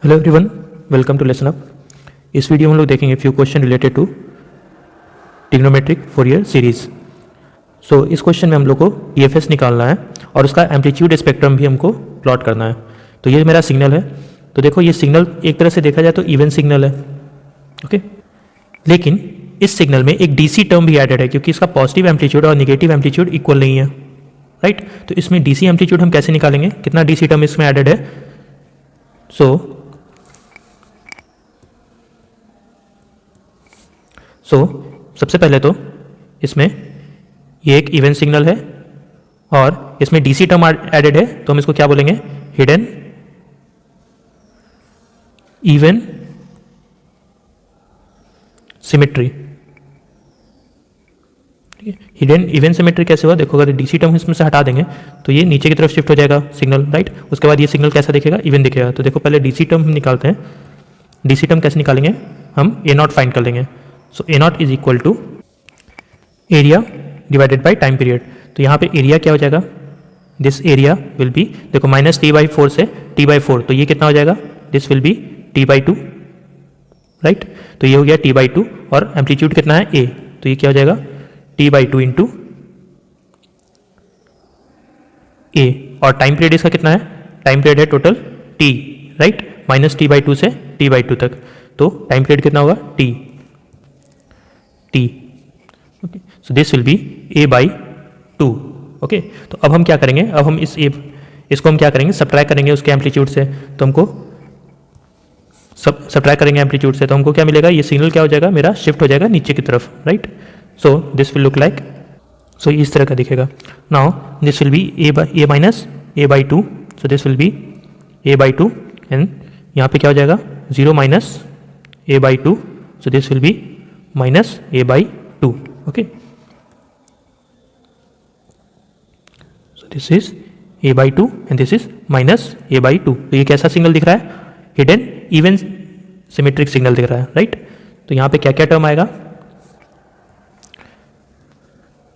Hello everyone, welcome to lesson up. इस video में हम लोग देखेंगे few question related to trigonometric Fourier series. So इस क्वेश्चन में हम लोग को ईएफएस निकालना है और उसका एम्पलीट्यूड स्पेक्ट्रम भी हमको प्लॉट करना है। तो ये मेरा सिग्नल है। तो देखो ये सिग्नल एक तरह से देखा जाए तो इवन सिग्नल है, ओके। लेकिन इस सिग्नल में एक डीसी टर्म भी एडेड है क्योंकि इसका पॉजिटिव एम्पलीट्यूड और निगेटिव एम्पलीट्यूड इक्वल नहीं है, राइट। तो इसमें डीसी एम्पलीट्यूड हम कैसे निकालेंगे, कितना डीसी टर्म इसमें एडेड है। सो सबसे पहले तो इसमें ये एक इवन सिग्नल है और इसमें डीसी टर्म एडेड है, तो हम इसको क्या बोलेंगे, hidden even symmetry. Hidden even symmetry कैसे हुआ, देखो अगर डीसी टर्म इसमें से हटा देंगे तो ये नीचे की तरफ शिफ्ट हो जाएगा सिग्नल, राइट। उसके बाद ये सिग्नल कैसा दिखेगा, इवन दिखेगा। तो देखो पहले डीसी टर्म हम निकालते हैं। डीसी टर्म कैसे निकालेंगे, हम ए नॉट फाइंड कर लेंगे। So a naught is equal to area divided by time period. तो यहाँ पे एरिया क्या हो जाएगा, दिस एरिया विल बी, देखो माइनस t/4 से t/4, तो ये कितना हो जाएगा, this will B t/2, right. तो ये हो गया t/2 और एम्पलीट्यूड कितना है a, तो ये क्या हो जाएगा t/2 इंटू a। और टाइम पीरियड इसका कितना है, टाइम पीरियड है total t, right, minus t/2 से t/2 तक। तो टाइम पीरियड कितना होगा t, okay. So this will be a/2, okay. तो अब हम क्या करेंगे, अब हम इसको हम क्या करेंगे, सब्ट्रैक्ट करेंगे उसके एम्पलीट्यूड से। तो हमको सब्ट्रैक्ट करेंगे एम्पलीट्यूड से, तो हमको क्या मिलेगा, ये सिग्नल क्या हो जाएगा, मेरा शिफ्ट हो जाएगा नीचे की तरफ, right. So this will look like, so इस तरह का दिखेगा। Now this will be a minus a/2, so this will be a/2 and यहाँ पे क्या हो जाएगा 0 minus a/2, so this will be minus a/2, okay. So this is a/2 and this is minus a/2। तो ये कैसा signal दिख रहा है, हिडन इवन सिमेट्रिक सिग्नल दिख रहा है, राइट। तो यहाँ पे क्या क्या टर्म आएगा,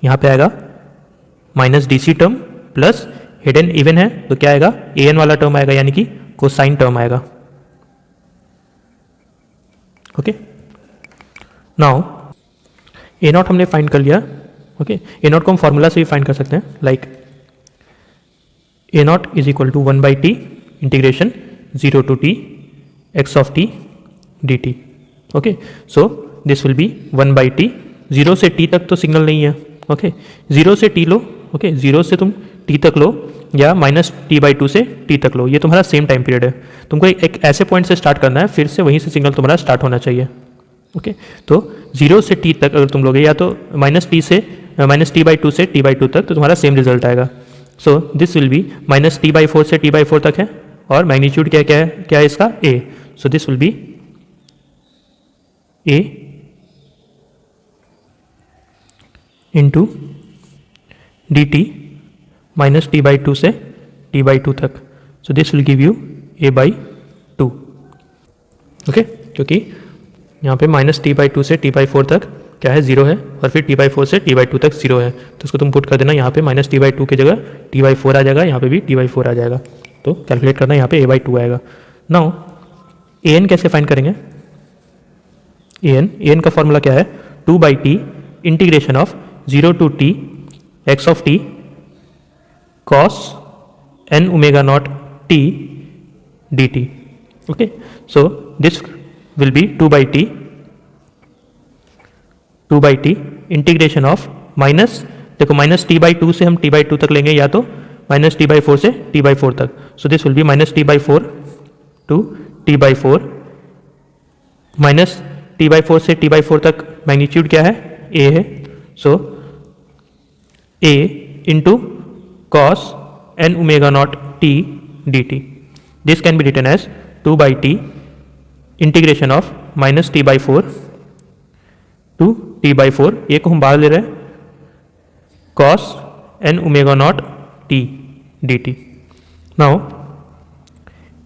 यहाँ पे आएगा minus DC term plus hidden even है तो क्या आएगा, an वाला टर्म आएगा, यानी कि कोसाइन टर्म आएगा, ओके। नाउ ए नॉट हमने फाइंड कर लिया, ओके। ए नॉट को हम फॉर्मूला से भी फाइंड कर सकते हैं, like a naught is equal to 1/t integration 0 to t x of t dt, okay. So this will be 1/t, 0 से t तक तो सिग्नल नहीं है, ओके। 0 से t लो, ओके, 0 से तुम t तक लो या माइनस t/2 से t तक लो, ये तुम्हारा सेम टाइम पीरियड है। तुमको एक ऐसे पॉइंट से स्टार्ट करना है, फिर से वहीं से सिग्नल तुम्हारा स्टार्ट होना चाहिए, ओके। तो 0 से t तक अगर तुम लोगे या तो माइनस t/2 से t/2 तक, तो तुम्हारा सेम रिजल्ट आएगा। सो this will be minus t/4 से t/4 तक है और मैग्नीट्यूड क्या है इसका a। So this will be a into dt minus t/2 से t/2 तक। So this will give you a/2, okay. क्योंकि यहाँ पे माइनस t/2 से t/4 तक क्या है 0 है और फिर t/4 से t/2 तक 0 है, तो उसको तुम पुट कर देना, यहाँ पे माइनस t/2 की जगह t/4 आ जाएगा, यहाँ पे भी t/4 आ जाएगा। तो कैलकुलेट करना, यहाँ पे a/2 आएगा। नाउ an कैसे फाइंड करेंगे, an का फॉर्मूला क्या है, 2/t integration of 0 to t x of t cos n omega naught t dt, okay। so this will be 2/t integration of minus, देखो माइनस t/2 से हम t/2 तक लेंगे या तो माइनस t/4 से t/4 तक। So this will be minus t/4 to t/4, minus t/4 से t/4 तक मैग्नीट्यूड क्या है, a है। So a into cos n omega naught t dt, this can be written as 2/t integration of minus t/4 to t/4, a को हम बाहर ले रहे हैं, cos n omega naught t dt। Now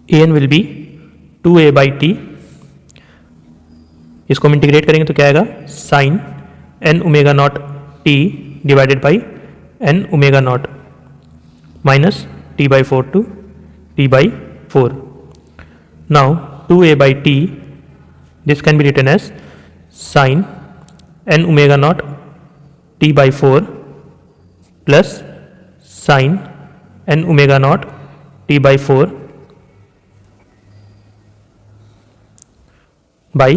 an will be 2a/t, इसको हम integrate करेंगे तो क्या आएगा, sin n omega naught t divided by n omega naught minus t/4 to t/4. Now 2a by t, this can be written as sine n omega naught t by 4 plus sine n omega naught t by 4 by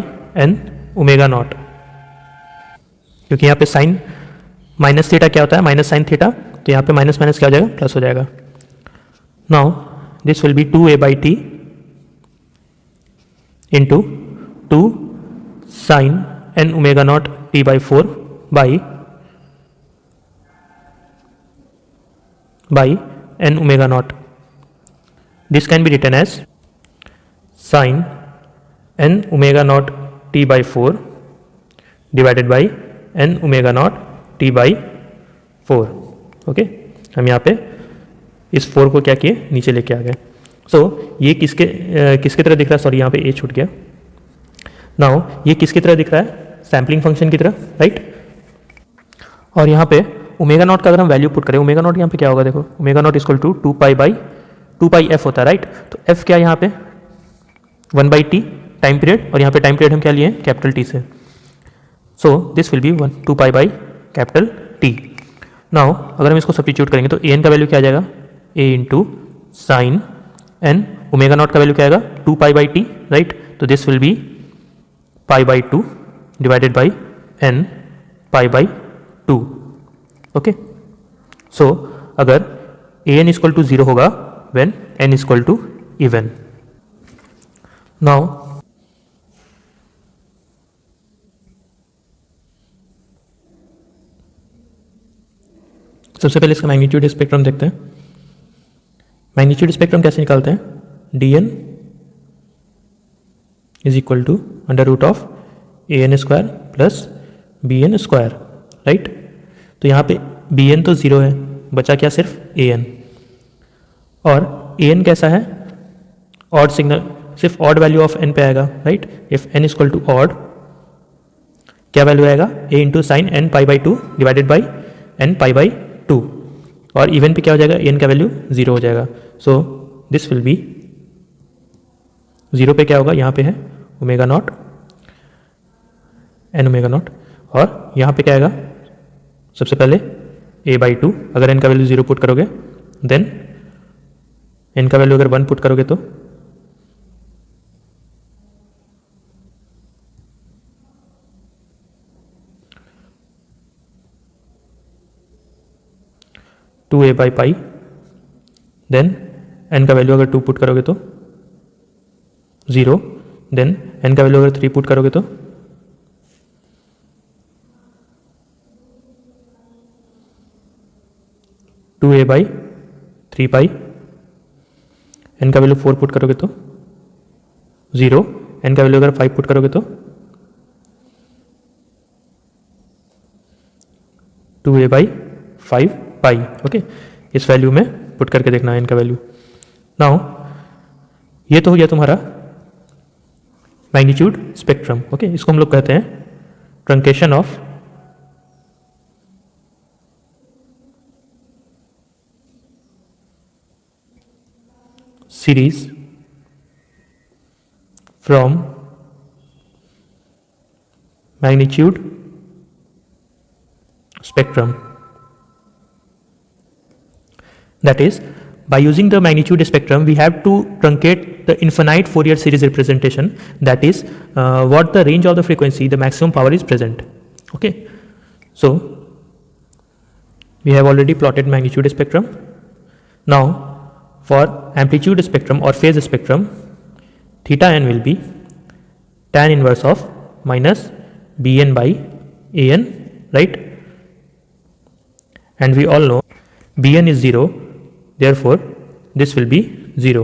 n omega not, क्योंकि यहाँ पे sign minus theta क्या होता है, minus sine theta, तो यहाँ पे minus minus क्या हो जाएगा, प्लस हो जाएगा. Now this will be 2a by t into 2 sine n omega naught t by 4 by n omega naught. This can be written as sine n omega naught t by 4 divided by n omega naught t by 4. Okay, हम यहाँ पे इस 4 को क्या किए, नीचे लेके आ गए. सो ये किसके तरह दिख रहा है, सॉरी यहाँ पे a छूट गया. नाउ ये किसकी तरह दिख रहा है, सैम्पलिंग फंक्शन की तरह, राइट. और यहाँ पे ओमेगा नॉट का अगर हम वैल्यू पुट करें, ओमेगा नॉट यहाँ पे क्या होगा, देखो omega naught equal to 2 pi by 2 pi F होता है, राइट. तो एफ क्या है यहाँ पे 1 बाई टी टाइम पीरियड, और यहाँ पे टाइम पीरियड हम क्या लिए कैपिटल टी से. सो this will B 2 pi by capital T. Now अगर हम इसको सब्स्टिट्यूट करेंगे तो ए एन का वैल्यू क्या आ जाएगा, a into sine N, omega naught का वैल्यू क्या आएगा 2 पाई बाई टी, राइट. तो this will be pi by 2 divided by n pi by 2. Okay, so अगर ए एन इक्वल टू 0 होगा when n equal to even. Now सबसे पहले इसका magnitude spectrum देखते हैं. मैग्नीट्यूड स्पेक्ट्रम कैसे निकालते हैं, D N is equal to under root of A N square plus B N square, right. तो यहाँ पे बी एन तो 0 है, बचा क्या सिर्फ ए एन. और ए एन कैसा है, ऑड सिग्नल, सिर्फ ऑड वैल्यू ऑफ एन पे आएगा, right. If n equal to odd, क्या वैल्यू आएगा, a into sine n pi by 2 divided by n pi by 2. और इवन पे क्या हो जाएगा, ए एन का वैल्यू 0 हो जाएगा. सो दिस विल बी 0 पे क्या होगा, यहाँ पे है omega not an omega not, और यहाँ पे क्या आएगा, सबसे पहले a बाई 2, अगर n का वैल्यू 0 पुट करोगे, देन n का वैल्यू अगर 1 पुट करोगे तो two a by pi, then n का वैल्यू अगर 2 पुट करोगे तो 0, देन n का वैल्यू अगर 3 पुट करोगे तो 2a बाई 3 पाई, एन का वैल्यू 4 पुट करोगे तो 0, एन का वैल्यू अगर 5 पुट करोगे तो 2a बाई 5 पाई. ओके, इस वैल्यू में पुट करके देखना एन का वैल्यू. नाउ ये तो हो गया तुम्हारा मैग्नीट्यूड स्पेक्ट्रम. ओके, इसको हम लोग कहते हैं truncation of series from magnitude spectrum. That is, by using the magnitude spectrum, we have to truncate the infinite Fourier series representation. That is, what the range of the frequency, the maximum power is present. Okay, so we have already plotted magnitude spectrum. Now, for amplitude spectrum or phase spectrum, theta n will be tan inverse of minus bn by an, right. And we all know bn is 0, therefore this will be 0.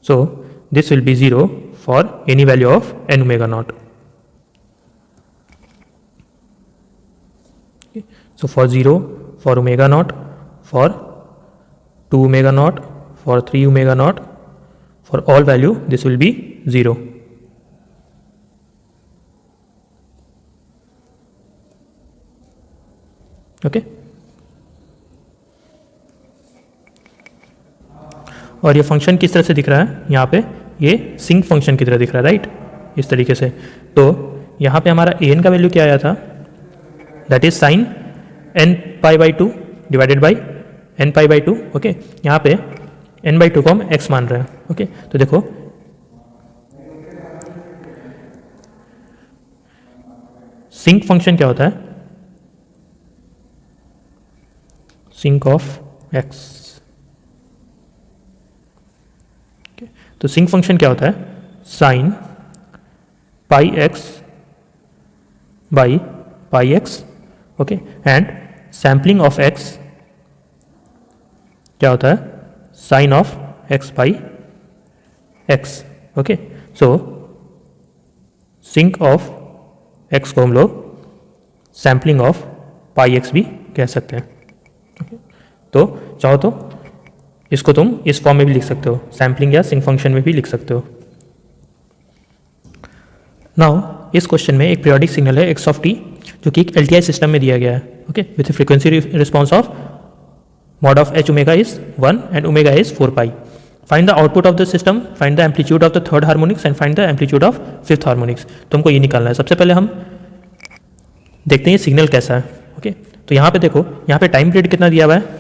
So this will be 0 for any value of n omega naught. So for 0, for omega naught, for 2 omega naught, for 3 omega naught, for all value this will be 0. Okay. और ये function किस तरह से दिख रहा है, यहाँ पे ये सिंक फंक्शन की तरह दिख रहा है, राइट, इस तरीके से। तो यहाँ पे हमारा an का वैल्यू क्या आया था, that is sine n pi by 2 divided by n pi by 2। Okay, यहाँ पे n बाई 2 को हम x मान रहे हैं। ओके, तो देखो सिंक फंक्शन क्या होता है, सिंक ऑफ x। तो सिंक फंक्शन क्या होता है, sine pi x by pi x. Okay, and sampling of x क्या होता है, sine of x by x. Okay, so sinc of x को हम लोग सैम्पलिंग ऑफ पाई एक्स भी कह सकते हैं। okay? तो चाहो तो इसको तुम इस फॉर्म में भी लिख सकते हो, सैम्पलिंग या सिंक फंक्शन में भी लिख सकते हो। नाउ इस क्वेश्चन में एक पीरियोडिक सिग्नल है एक्स ऑफ टी, जो कि एक एलटीआई सिस्टम में दिया गया है। Okay, with frequency response of mod of H omega is 1 and omega is 4 pi. Find the output of the system, find the amplitude of the third harmonics and find the amplitude of fifth harmonics. तो हमको ये निकालना है। सबसे पहले हम देखते हैं सिग्नल कैसा है। ओके, तो यहाँ पे देखो, यहाँ पे टाइम पीरियड कितना दिया हुआ है,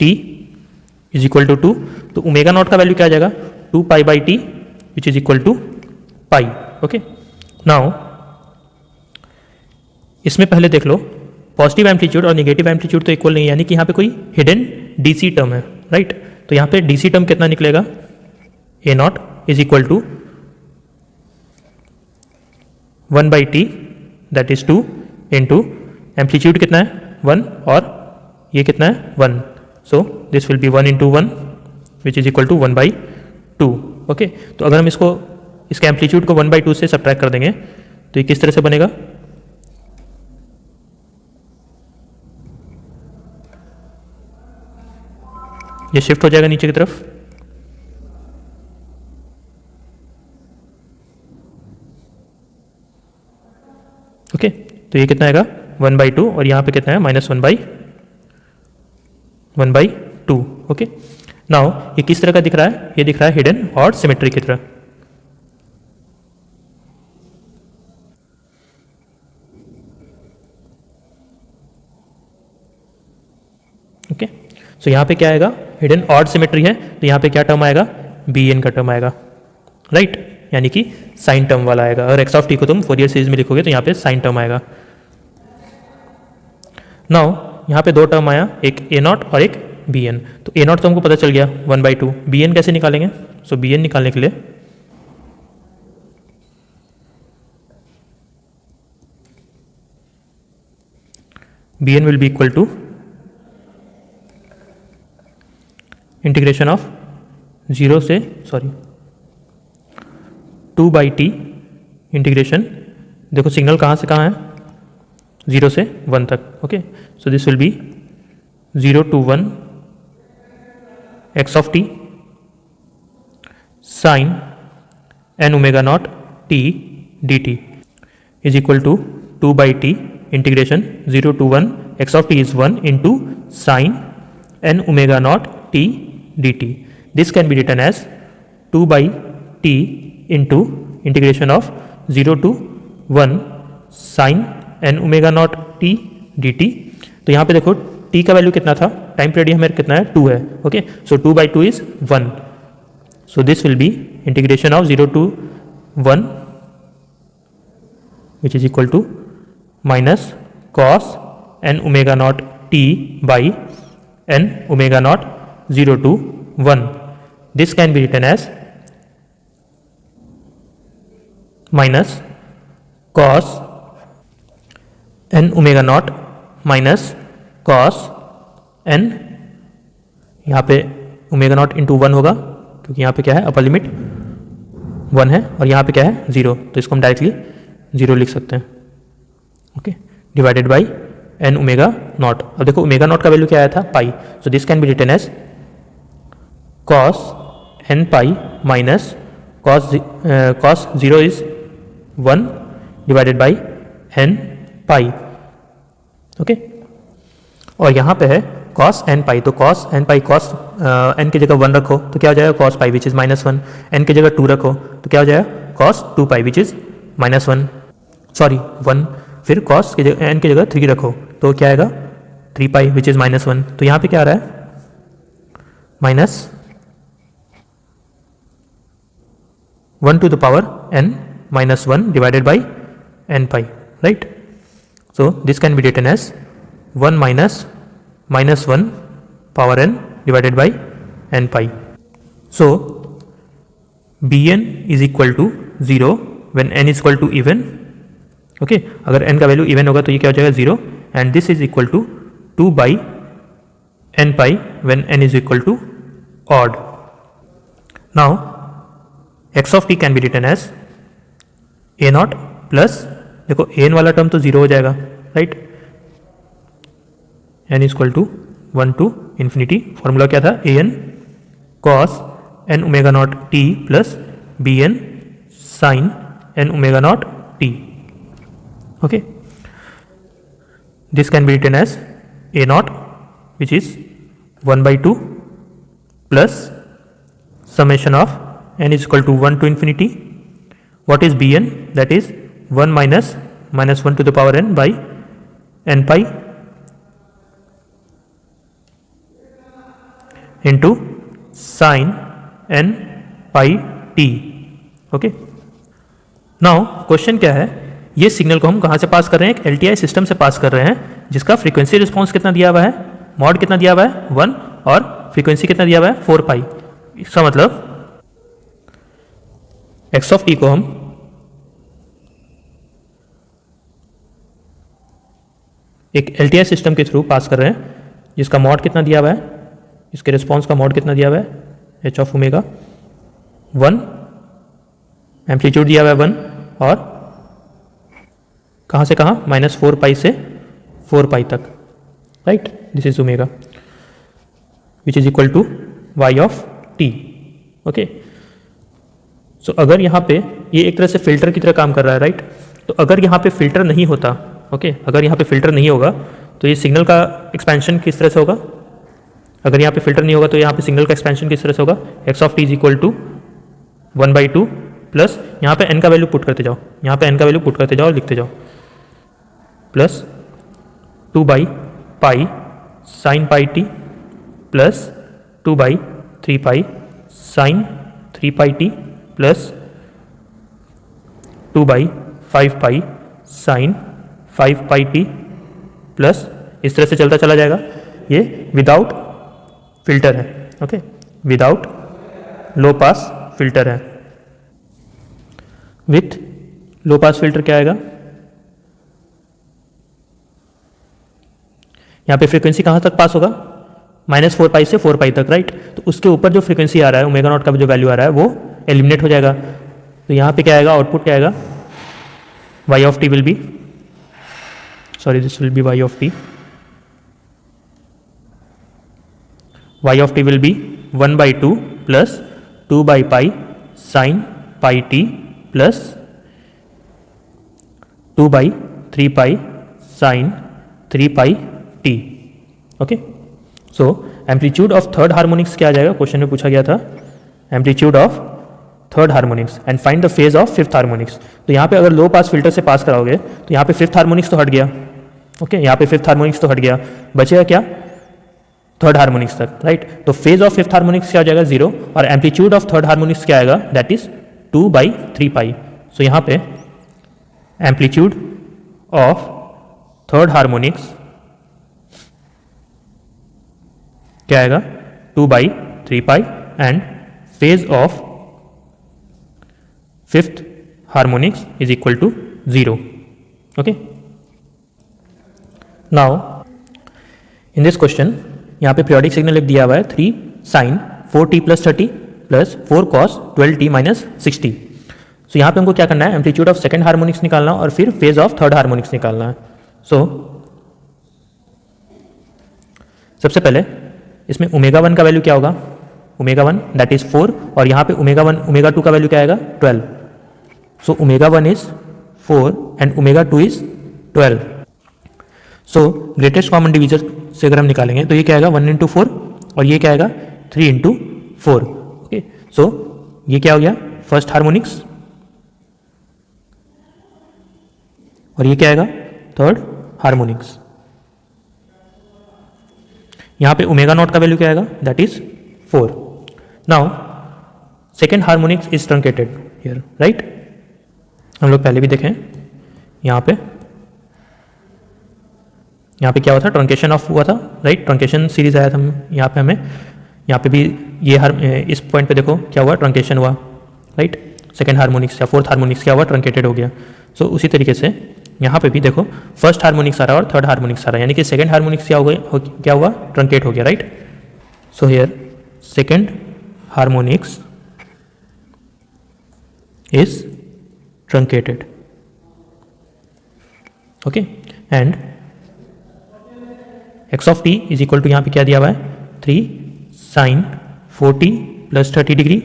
t इज इक्वल टू 2। तो ओमेगा नॉट का वैल्यू क्या आ जाएगा, 2 pi by T which is equal to pi. Okay, now इसमें पहले देख लो, पॉजिटिव एम्पलीट्यूड और नेगेटिव एम्पलीट्यूड तो इक्वल नहीं है, यानी कि यहाँ पे कोई हिडन डीसी टर्म है, राइट। तो यहाँ पे डीसी टर्म कितना निकलेगा, a naught is equal to 1 by T that is 2 into amplitude कितना है 1 और ये कितना है 1। So this will be 1 into 1 which is equal to 1 by 2। Okay, तो अगर हम इसके एम्पलीट्यूड को 1 बाई 2 से सब्ट्रैक्ट कर देंगे तो ये किस तरह से बनेगा, ये शिफ्ट हो जाएगा नीचे की तरफ। ओके, तो ये कितना आएगा 1 बाई 2 और यहाँ पे कितना है -1 बाई 2। ओके, नाउ ये किस तरह का दिख रहा है, ये दिख रहा है हिडन और सिमेट्री की तरह। ओके, सो यहाँ पे क्या आएगा, हिडन ऑड सिमेट्री है, तो यहाँ पे क्या टर्म आएगा, bn का टर्म आएगा, राइट, यानी कि साइन टर्म वाला आएगा। अगर एक्स ऑफ टी को तुम फोरियर सीरीज में लिखोगे तो यहाँ पे साइन टर्म आएगा। नाउ यहाँ पे दो टर्म आया, एक ए नॉट और एक बी एन। तो ए नॉट तो हमको पता चल गया 1 बाई 2। बी एन कैसे निकालेंगे, सो बी एन निकालने के लिए B N will be equal to integration of 2 by T integration, देखो सिग्नल कहाँ से कहाँ है, 0 से 1 तक। Okay, so this will be 0 to 1 X of T sine N omega naught T D T is equal to 2 by T integration 0 to 1 X of T is 1 into sine N omega naught T D T. This can be written as 2 by T into integration of 0 to 1 sine N omega naught T D T. तो यहाँ पे देखो t का value कितना था, time period हमें कितना है 2 है। Okay, so 2 by 2 is 1, so this will be integration of 0 to 1 which is equal to minus cos N omega naught T by N omega naught 0 to 1। This can be written as minus cos N omega naught minus cos N, यहाँ पे omega naught into 1 होगा क्योंकि यहाँ पे क्या है, upper limit 1 है और यहाँ पे क्या है 0, तो इसको हम डायरेक्टली 0 लिख सकते हैं। Okay, divided by N omega naught. अब देखो ओमेगा नॉट का वैल्यू क्या आया था, pi, so this can be written as cos n pi minus cos 0 is 1 divided by n pi. Okay. और यहाँ पे है cos n पाई, तो cos n पाई cos n की जगह 1 रखो तो क्या हो जाएगा cos pi which is -1, n की जगह 2 रखो तो क्या हो जाएगा cos 2 pi which is -1, sorry 1, फिर cos की जगह n की जगह 3 रखो तो क्या आएगा 3 पाई विच इज़ -1। तो यहाँ पे क्या आ रहा है -1 to the power n minus 1 divided by n pi, right? So this can be written as 1 minus -1 power n divided by n pi. So bn is equal to 0 when n is equal to even. Okay, अगर n का value even होगा तो ये क्या हो जाएगा 0, and this is equal to 2 by n pi when n is equal to odd. Now x of t can be written as a naught plus, देखो n वाला टर्म तो 0 हो जाएगा, right, n is equal to 1 to infinity, formula क्या था a n cos n omega naught t plus b n sin n omega naught t. Okay, this can be written as a naught which is 1/2 plus summation of n is equal to 1 to infinity. What is bn? That is 1 minus -1 to the power n by n pi into sin n pi t. Okay, now question क्या है, ये signal को हम कहाँ से पास कर रहे हैं, एक LTI सिस्टम से पास कर रहे हैं जिसका फ्रीक्वेंसी रिस्पॉन्स कितना दिया हुआ है, मॉड कितना दिया हुआ है 1 और फ्रीक्वेंसी कितना दिया हुआ है 4 पाई. इसका मतलब x ऑफ t को हम एक LTI सिस्टम के थ्रू पास कर रहे हैं जिसका मॉड कितना दिया हुआ है, इसके रिस्पॉन्स का मॉड कितना दिया हुआ है h ऑफ ओमेगा 1, एम्पलीट्यूड दिया हुआ है 1 और कहाँ से कहाँ -4 पाई से 4 पाई तक, right, this is omega which is equal to y of t. Okay, so अगर यहाँ पे ये एक तरह से फिल्टर की तरह काम कर रहा है, राइट, तो अगर यहाँ पे फिल्टर नहीं होता, ओके, अगर यहाँ पे फिल्टर नहीं होगा तो ये सिग्नल का एक्सपेंशन किस तरह से होगा, अगर यहाँ पे फिल्टर नहीं होगा तो यहाँ पे सिग्नल का एक्सपेंशन किस तरह से होगा, x of t is equal to 1/2 plus यहाँ पे n का वैल्यू पुट करते जाओ, यहाँ पे n का वैल्यू पुट करते जाओ और लिखते जाओ, plus 2 by pi sine pi T plus 2 by 3 pi sine 3 pi T plus 2 by 5 pi sine 5 pi T plus, इस तरह से चलता चला जाएगा. ये विदाउट फिल्टर है, ओके, विदाउट लो पास फिल्टर है. विथ लो पास फिल्टर क्या आएगा, यहाँ पे फ्रीक्वेंसी कहाँ तक पास होगा, -4 पाई से 4 पाई तक, राइट, तो उसके ऊपर जो फ्रीक्वेंसी आ रहा है ओमेगा नॉट का जो वैल्यू आ रहा है वो एलिमिनेट हो जाएगा. तो यहाँ पे क्या आएगा, आउटपुट क्या आएगा, y of T will be, sorry this will B y of T, y of T will be 1/2 plus 2 by pi sine pi T plus 2 by 3 pi sine 3 pi T. Okay, so amplitude of third harmonics क्या आ जाएगा, question में पूछा गया था amplitude of third harmonics and find the phase of fifth harmonics. तो यहाँ पे अगर लो पास फिल्टर से पास कराओगे तो यहाँ पे फिफ्थ हार्मोनिक्स तो हट गया, ओके, यहाँ पे फिफ्थ हार्मोनिक्स तो हट गया, बचेगा क्या, थर्ड हार्मोनिक्स तक, राइट. तो फेज ऑफ फिफ्थ हार्मोनिक्स क्या हो जाएगा 0 और एम्पलीट्यूड ऑफ थर्ड हार्मोनिक्स क्या आएगा, दैट इज 2/3 पाई. सो यहाँ पे एम्पलीट्यूड ऑफ थर्ड हार्मोनिक्स क्या आएगा 2/3 pi and phase of fifth harmonics is equal to 0. Okay, now in this question यहाँ पे पीरियोडिक सिग्नल लिख दिया हुआ है 3 sine 4t plus 30 plus 4 cos 12t minus 60. So यहाँ पे हमको क्या करना है, एम्पलीट्यूड ऑफ सेकंड हार्मोनिक्स निकालना और फिर फेज ऑफ थर्ड हार्मोनिक्स निकालना है. सो सबसे पहले इसमें ओमेगा 1 का वैल्यू क्या होगा, ओमेगा 1 दैट इज 4 और यहाँ पे ओमेगा 1 ओमेगा 2 का वैल्यू क्या आएगा 12. So omega 1 is 4 and omega 2 is 12. So greatest common divisor से अगर हम निकालेंगे तो ये क्या आएगा 1 इंटू 4 और ये क्या आएगा 3 इंटू 4। ओके, सो ये क्या हो गया फर्स्ट हार्मोनिक्स और ये क्या आएगा थर्ड हार्मोनिक्स। यहां पे ओमेगा नॉट का वैल्यू क्या आएगा that is 4। Now second harmonics is truncated here, right. हम लोग पहले भी देखें यहाँ पे क्या हुआ था ट्रंकेशन ऑफ हुआ था, राइट। ट्रंकेशन सीरीज आया था यहाँ पे हमें, यहाँ पे भी ये इस पॉइंट पे देखो क्या हुआ ट्रंकेशन हुआ, राइट। सेकेंड हार्मोनिक्स या फोर्थ हार्मोनिक्स क्या हुआ ट्रंकेटेड हो गया। सो उसी तरीके से यहाँ पे भी देखो फर्स्ट हार्मोनिक्स आ रहा है और थर्ड हार्मोनिक्स आ रहा है, यानी कि सेकेंड हार्मोनिक्स क्या हुआ ट्रंकेट हो गया, right. So here second harmonics is truncated, okay, and x of t is equal to यहाँ पे क्या दिया हुआ है 3 sin 40 plus 30 degree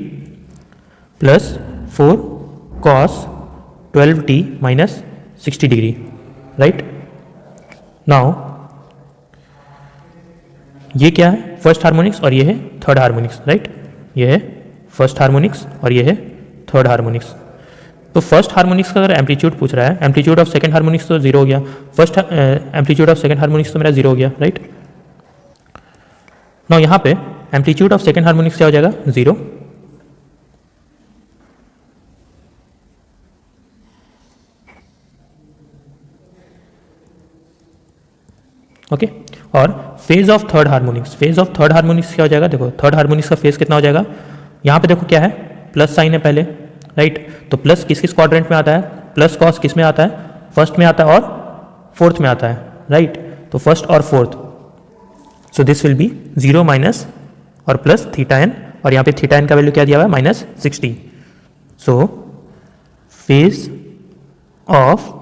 plus 4 cos 12t minus 60 degree, right. Now ये क्या है फर्स्ट हार्मोनिक्स और ये है थर्ड हार्मोनिक्स, राइट। ये है फर्स्ट हार्मोनिक्स और ये है थर्ड हार्मोनिक्स। तो फर्स्ट हार्मोनिक्स का अगर एम्पलीट्यूड पूछ रहा है, एम्पलीट्यूड ऑफ सेकंड हार्मोनिक्स तो जीरो हो गया, first amplitude of second harmonics तो मेरा जीरो हो गया, राइट। नाउ यहाँ पे एम्पलीट्यूड ऑफ सेकंड हार्मोनिक्स क्या हो जाएगा जीरो, ओके। और phase of third harmonics, phase of third harmonics क्या हो जाएगा, देखो थर्ड हार्मोनिक्स का फेज कितना हो जाएगा, यहाँ पे देखो क्या है प्लस साइन है पहले, राइट। तो प्लस किस किस क्वाड्रेंट में आता है, प्लस कॉस किस में आता है फर्स्ट में आता है और फोर्थ में आता है, राइट। तो फर्स्ट और fourth, so this will B zero minus और प्लस थीटा एन, और यहाँ पे थीटा एन का वैल्यू क्या दिया हुआ है -60। So phase of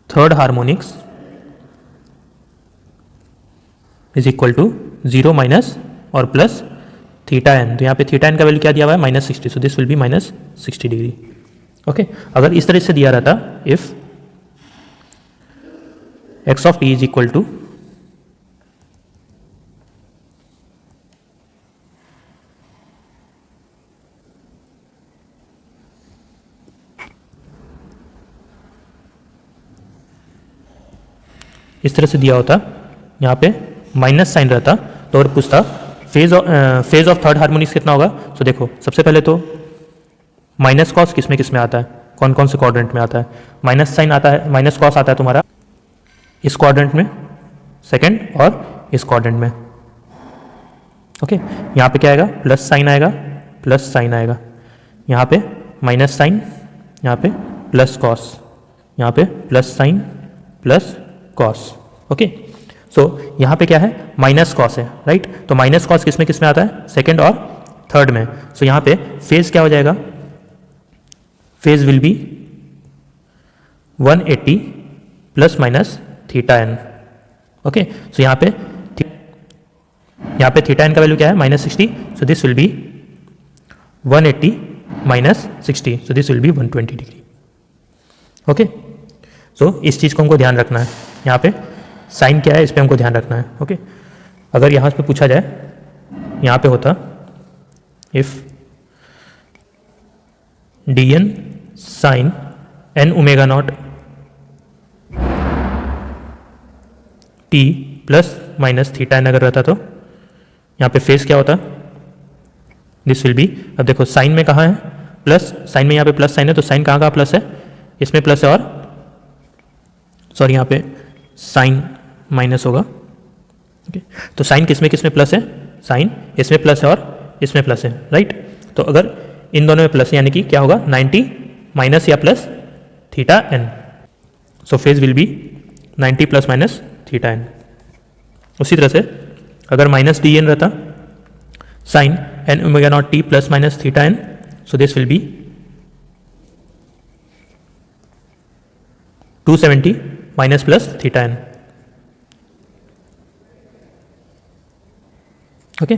third harmonics is equal to zero minus और प्लस थीटा एन। तो यहाँ पे थीटा एन का वैल्यू क्या दिया हुआ है -60, so this will be -60 degree, okay. अगर इस तरह से दिया रहता if x of t is equal to इस तरह से दिया होता, यहाँ पे माइनस साइन रहता तो और पूछता फेज ऑफ थर्ड हार्मोनिक्स कितना होगा। सो देखो सबसे पहले तो माइनस कॉस किस में आता है, कौन कौन से क्वाड्रेंट में आता है, माइनस साइन आता है, माइनस कॉस आता है तुम्हारा इस क्वाड्रेंट में सेकंड और इस क्वाड्रेंट में, ओके। यहाँ पे क्या आएगा प्लस साइन आएगा, प्लस साइन आएगा, यहाँ पे माइनस साइन, यहाँ पे प्लस कॉस, यहाँ पे plus sine plus cos, okay. So यहाँ पे क्या है माइनस कॉस है, राइट। तो माइनस कॉस किस में आता है सेकंड और थर्ड में। सो यहाँ पे फेज क्या हो जाएगा, phase will be 180 plus minus theta N, okay. So यहाँ पे थीटा एन का वैल्यू क्या है -60, so this will be 180 minus 60, so this will be 120 degree, okay. So इस चीज़ को हमको ध्यान रखना है, यहाँ पे साइन क्या है इस पर हमको ध्यान रखना है, ओके। अगर यहाँ पे पूछा जाए, यहाँ पे होता if D N sine N omega naught T plus minus theta N अगर रहता तो यहाँ पे फेस क्या होता, दिस विल बी, अब देखो साइन में कहाँ है प्लस, साइन में यहाँ पे प्लस साइन है, तो साइन कहाँ प्लस है, इसमें प्लस है, और सॉरी यहाँ पे साइन माइनस होगा, ओके। तो साइन किस में प्लस है, साइन इसमें प्लस है और इसमें प्लस है, राइट। तो अगर इन दोनों में प्लस है यानी कि क्या होगा 90 माइनस या plus theta N, so phase will be 90 plus minus theta N. उसी तरह से अगर माइनस डी एन रहता sine N omega naught T plus minus theta N, so this will be 270 minus plus theta N, okay.